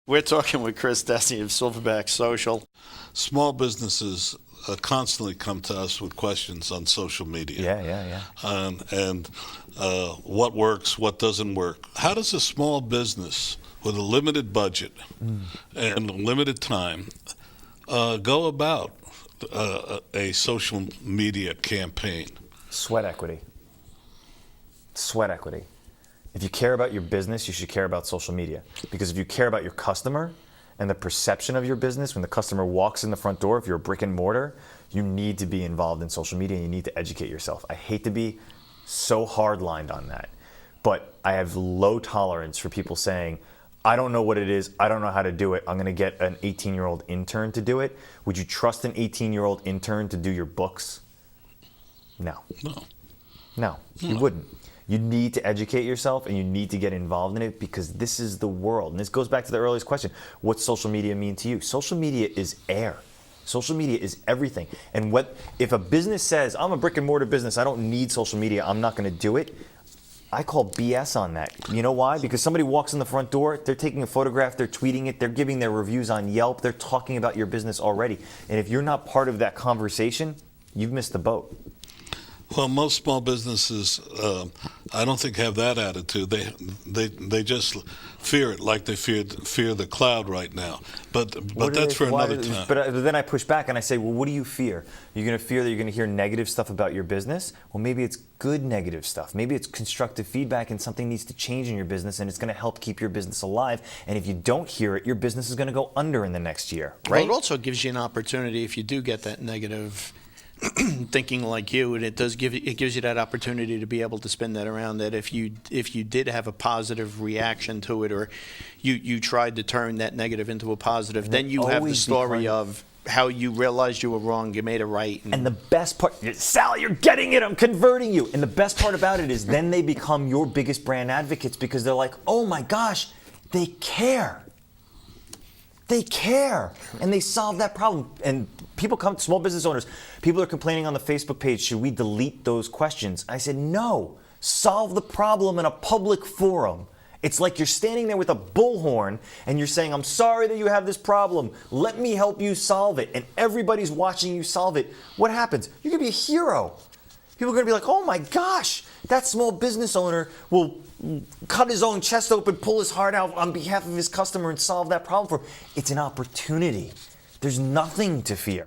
We're talking with Chris Dessi of Silverback Social. Small businesses constantly come to us with questions on social media. Yeah. And what works, what doesn't work. How does a small business with a limited budget and limited time go about a social media campaign? Sweat equity. Sweat equity. If you care about your business, you should care about social media. Because if you care about your customer and the perception of your business, when the customer walks in the front door, if you're a brick and mortar, you need to be involved in social media and you need to educate yourself. I hate to be so hard-lined on that, but I have low tolerance for people saying, I don't know what it is, I don't know how to do it, I'm gonna get an 18-year-old intern to do it. Would you trust an 18-year-old intern to do your books? No. No, you wouldn't. You need to educate yourself and you need to get involved in it because this is the world. And this goes back to the earliest question. What's social media mean to you? Social media is air. Social media is everything. And if a business says, I'm a brick and mortar business, I don't need social media, I'm not gonna do it, I call BS on that. You know why? Because somebody walks in the front door, they're taking a photograph, they're tweeting it, they're giving their reviews on Yelp, they're talking about your business already. And if you're not part of that conversation, you've missed the boat. Well, most small businesses, I don't think have that attitude. They just fear it like they fear the cloud right now. But that's for another time. But then I push back and I say, well, what do you fear? You're going to fear that you're going to hear negative stuff about your business? Well, maybe it's good negative stuff. Maybe it's constructive feedback and something needs to change in your business and it's going to help keep your business alive. And if you don't hear it, your business is going to go under in the next year, right? Well, it also gives you an opportunity if you do get that negative thinking like you, and it gives you that opportunity to be able to spin that around, that if you did have a positive reaction to it, or you tried to turn that negative into a positive, then you have the story of how you realized you were wrong, you made it right. And the best part, Sal, you're getting it, I'm converting you. And the best part about it is then they become your biggest brand advocates because they're like, oh my gosh, they care. They care, and they solve that problem. And people come, small business owners, people are complaining on the Facebook page, should we delete those questions? I said, no, solve the problem in a public forum. It's like you're standing there with a bullhorn and you're saying, I'm sorry that you have this problem. Let me help you solve it. And everybody's watching you solve it. What happens? You're gonna be a hero. People are gonna be like, oh my gosh, that small business owner will cut his own chest open, pull his heart out on behalf of his customer and solve that problem for him. It's an opportunity. There's nothing to fear.